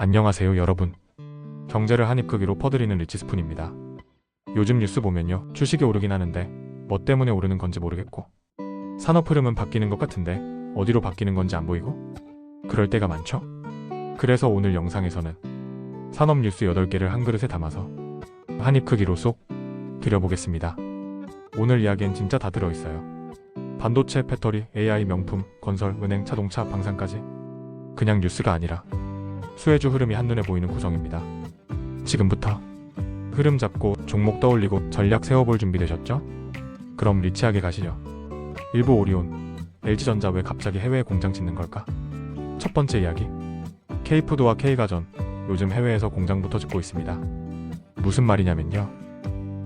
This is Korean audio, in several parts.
안녕하세요 여러분. 경제를 한 입 크기로 퍼드리는 리치스푼입니다. 요즘 뉴스 보면요, 주식이 오르긴 하는데 뭐 때문에 오르는 건지 모르겠고, 산업 흐름은 바뀌는 것 같은데 어디로 바뀌는 건지 안 보이고, 그럴 때가 많죠. 그래서 오늘 영상에서는 산업 뉴스 8개를 한 그릇에 담아서 한 입 크기로 쏙 드려보겠습니다. 오늘 이야기엔 진짜 다 들어있어요. 반도체, 배터리, AI, 명품, 건설, 은행, 자동차, 방산까지. 그냥 뉴스가 아니라 수혜주 흐름이 한눈에 보이는 구성입니다. 지금부터 흐름 잡고 종목 떠올리고 전략 세워볼 준비 되셨죠? 그럼 리치하게 가시죠. 일부 오리온, LG전자 왜 갑자기 해외에 공장 짓는 걸까? 첫 번째 이야기, K푸드와 K가전 요즘 해외에서 공장부터 짓고 있습니다. 무슨 말이냐면요,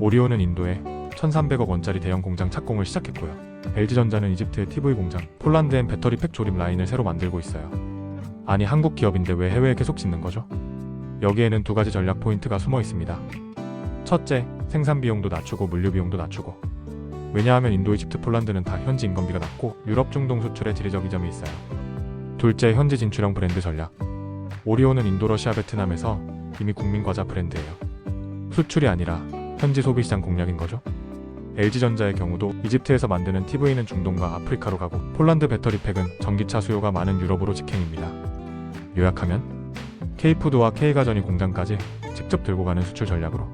오리온은 인도에 1,300억 원짜리 대형 공장 착공을 시작했고요. LG전자는 이집트의 TV 공장, 폴란드엔 배터리팩 조립 라인을 새로 만들고 있어요. 아니, 한국 기업인데 왜 해외에 계속 짓는 거죠? 여기에는 두 가지 전략 포인트가 숨어 있습니다. 첫째, 생산 비용도 낮추고 물류 비용도 낮추고. 왜냐하면 인도, 이집트, 폴란드는 다 현지 인건비가 낮고 유럽, 중동 수출에 지리적 이점이 있어요. 둘째, 현지 진출형 브랜드 전략. 오리온은 인도, 러시아, 베트남에서 이미 국민 과자 브랜드예요. 수출이 아니라 현지 소비시장 공략인 거죠. LG전자의 경우도 이집트에서 만드는 TV는 중동과 아프리카로 가고, 폴란드 배터리팩은 전기차 수요가 많은 유럽으로 직행입니다. 요약하면 K푸드와 K가전이 공장까지 직접 들고 가는 수출 전략으로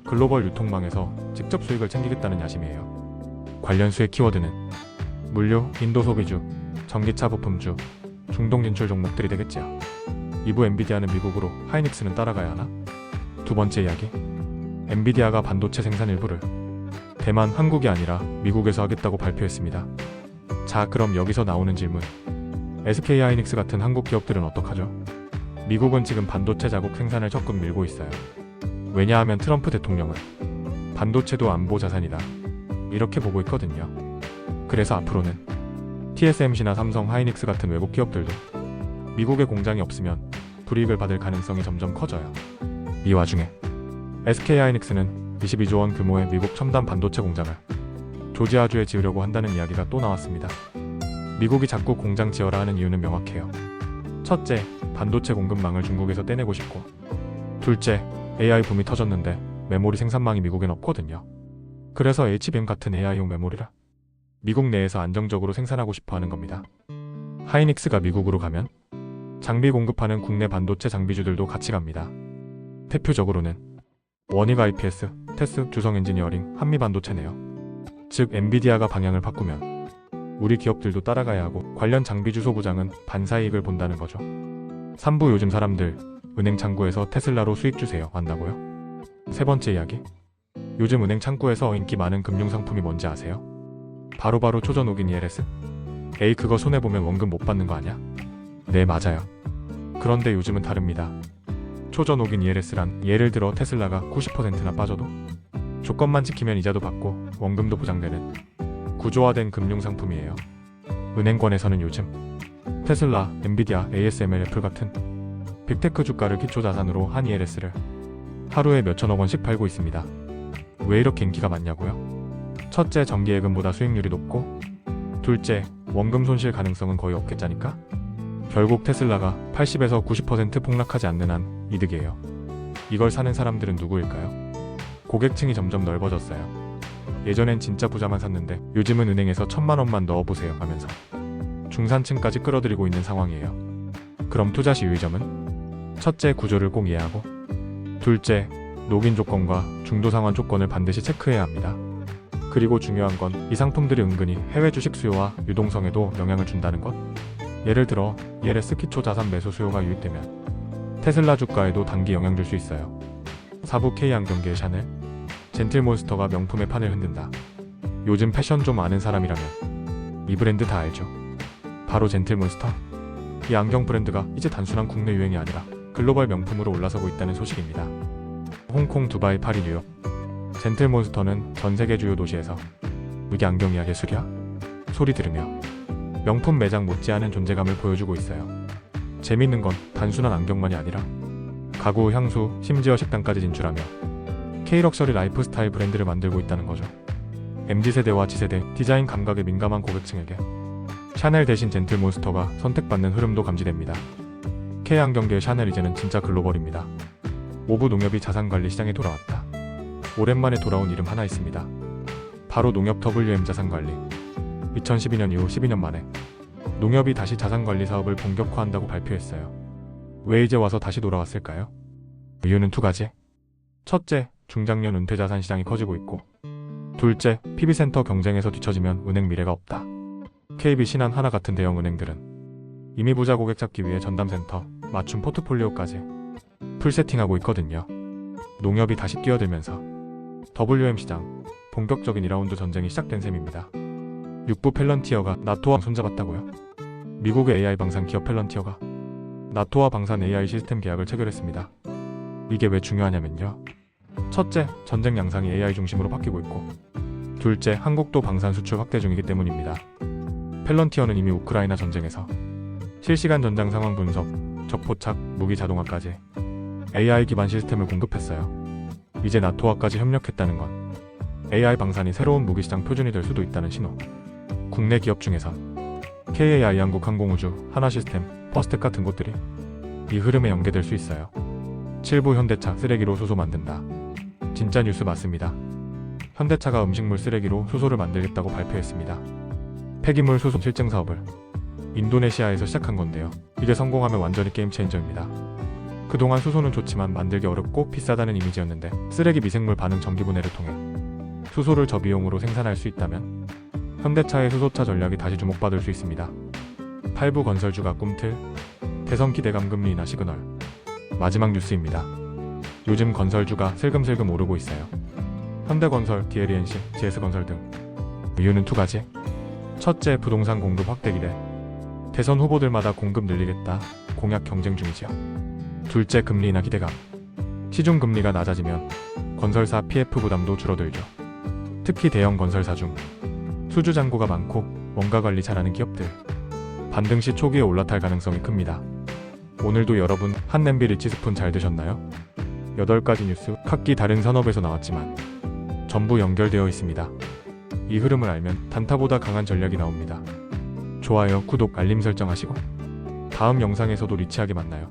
글로벌 유통망에서 직접 수익을 챙기겠다는 야심이에요. 관련 수혜 키워드는 물류, 인도 소비주, 전기차 부품주, 중동 진출 종목들이 되겠지요. 2부 엔비디아는 미국으로, 하이닉스는 따라가야 하나? 두 번째 이야기, 엔비디아가 반도체 생산 일부를 대만, 한국이 아니라 미국에서 하겠다고 발표했습니다. 자, 그럼 여기서 나오는 질문, SK하이닉스 같은 한국 기업들은 어떡하죠? 미국은 지금 반도체 자국 생산을 적극 밀고 있어요. 왜냐하면 트럼프 대통령은 반도체도 안보 자산이다, 이렇게 보고 있거든요. 그래서 앞으로는 TSMC나 삼성, 하이닉스 같은 외국 기업들도 미국에 공장이 없으면 불이익을 받을 가능성이 점점 커져요. 이 와중에 SK하이닉스는 22조 원 규모의 미국 첨단 반도체 공장을 조지아주에 지으려고 한다는 이야기가 또 나왔습니다. 미국이 자꾸 공장 지어라 하는 이유는 명확해요. 첫째, 반도체 공급망을 중국에서 떼내고 싶고, 둘째, AI 붐이 터졌는데 메모리 생산망이 미국엔 없거든요. 그래서 HBM 같은 AI용 메모리라 미국 내에서 안정적으로 생산하고 싶어 하는 겁니다. 하이닉스가 미국으로 가면 장비 공급하는 국내 반도체 장비주들도 같이 갑니다. 대표적으로는 원익 IPS, 테스, 주성 엔지니어링, 한미반도체네요. 즉, 엔비디아가 방향을 바꾸면 우리 기업들도 따라가야 하고, 관련 장비주 소부장은 반사이익을 본다는 거죠. 3부, 요즘 사람들 은행 창구에서 테슬라로 수익 주세요 한다고요? 세 번째 이야기, 요즘 은행 창구에서 인기 많은 금융상품이 뭔지 아세요? 바로바로 초전 옥인 ELS? 에이, 그거 손해보면 원금 못 받는 거 아냐? 네, 맞아요. 그런데 요즘은 다릅니다. 초전 옥인 ELS란 예를 들어 테슬라가 90%나 빠져도 조건만 지키면 이자도 받고 원금도 보장되는 구조화된 금융상품이에요. 은행권에서는 요즘 테슬라, 엔비디아, ASML, 애플 같은 빅테크 주가를 기초자산으로 한 ELS를 하루에 몇천억 원씩 팔고 있습니다. 왜 이렇게 인기가 많냐고요? 첫째, 정기예금보다 수익률이 높고, 둘째, 원금 손실 가능성은 거의 없겠자니까? 결국 테슬라가 80에서 90% 폭락하지 않는 한 이득이에요. 이걸 사는 사람들은 누구일까요? 고객층이 점점 넓어졌어요. 예전엔 진짜 부자만 샀는데 요즘은 은행에서 1,000만 원만 넣어보세요 하면서 중산층까지 끌어들이고 있는 상황이에요. 그럼 투자 시 유의점은 첫째, 구조를 꼭 이해하고, 둘째, 녹인 조건과 중도 상환 조건을 반드시 체크해야 합니다. 그리고 중요한 건 이 상품들이 은근히 해외 주식 수요와 유동성에도 영향을 준다는 것. 예를 들어 ELS 기초 자산 매수 수요가 유입되면 테슬라 주가에도 단기 영향 줄 수 있어요. 4부, K안경계의 샤넬, 젠틀몬스터가 명품의 판을 흔든다. 요즘 패션 좀 아는 사람이라면 이 브랜드 다 알죠? 바로 젠틀몬스터. 이 안경 브랜드가 이제 단순한 국내 유행이 아니라 글로벌 명품으로 올라서고 있다는 소식입니다. 홍콩, 두바이, 파리, 뉴욕. 젠틀몬스터는 전 세계 주요 도시에서 이게 안경이야 예술이야? 소리 들으며 명품 매장 못지않은 존재감을 보여주고 있어요. 재밌는 건 단순한 안경만이 아니라 가구, 향수, 심지어 식당까지 진출하며 K럭셔리 라이프스타일 브랜드를 만들고 있다는 거죠. MZ세대와 G세대, 디자인 감각에 민감한 고객층에게 샤넬 대신 젠틀몬스터가 선택받는 흐름도 감지됩니다. K양 경계의 샤넬 이제는 진짜 글로벌입니다. 오브 농협이 자산관리 시장에 돌아왔다. 오랜만에 돌아온 이름 하나 있습니다. 바로 농협 WM 자산관리. 2012년 이후 12년 만에 농협이 다시 자산관리 사업을 본격화한다고 발표했어요. 왜 이제 와서 다시 돌아왔을까요? 이유는 두 가지. 첫째, 중장년 은퇴자산 시장이 커지고 있고, 둘째, PB센터 경쟁에서 뒤처지면 은행 미래가 없다. KB, 신한, 하나 같은 대형 은행들은 이미 부자 고객 잡기 위해 전담센터, 맞춤 포트폴리오까지 풀세팅하고 있거든요. 농협이 다시 뛰어들면서 WM 시장 본격적인 2라운드 전쟁이 시작된 셈입니다. 육부 펠런티어가 나토와 손잡았다고요? 미국의 AI 방산 기업 펠런티어가 나토와 방산 AI 시스템 계약을 체결했습니다. 이게 왜 중요하냐면요. 첫째, 전쟁 양상이 AI 중심으로 바뀌고 있고, 둘째, 한국도 방산 수출 확대 중이기 때문입니다. 펠런티어는 이미 우크라이나 전쟁에서 실시간 전장 상황 분석, 적포착, 무기 자동화까지 AI 기반 시스템을 공급했어요. 이제 나토와까지 협력했다는 건 AI 방산이 새로운 무기 시장 표준이 될 수도 있다는 신호. 국내 기업 중에선 KAI 한국항공우주, 하나시스템, 퍼스텍 같은 곳들이 이 흐름에 연계될 수 있어요. 7부 현대차 쓰레기로 수소 만든다. 진짜 뉴스 맞습니다. 현대차가 음식물 쓰레기로 수소를 만들겠다고 발표했습니다. 폐기물 수소 실증 사업을 인도네시아에서 시작한 건데요. 이게 성공하면 완전히 게임 체인저입니다. 그동안 수소는 좋지만 만들기 어렵고 비싸다는 이미지였는데, 쓰레기 미생물 반응 전기분해를 통해 수소를 저비용으로 생산할 수 있다면 현대차의 수소차 전략이 다시 주목받을 수 있습니다. 8부 건설주가 꿈틀, 대선 기대감 금리 인하 시그널. 마지막 뉴스입니다. 요즘 건설주가 슬금슬금 오르고 있어요. 현대건설, DLENC, GS건설 등. 이유는 두 가지. 첫째, 부동산 공급 확대 기대. 대선 후보들마다 공급 늘리겠다 공약 경쟁 중이죠. 둘째, 금리 인하 기대감. 시중 금리가 낮아지면 건설사 PF 부담도 줄어들죠. 특히 대형 건설사 중 수주 잔고가 많고 원가 관리 잘하는 기업들 반등 시 초기에 올라탈 가능성이 큽니다. 오늘도 여러분 한 냄비 리치스푼 잘 드셨나요? 8가지 뉴스 각기 다른 산업에서 나왔지만 전부 연결되어 있습니다. 이 흐름을 알면 단타보다 강한 전략이 나옵니다. 좋아요, 구독, 알림 설정하시고 다음 영상에서도 리치하게 만나요.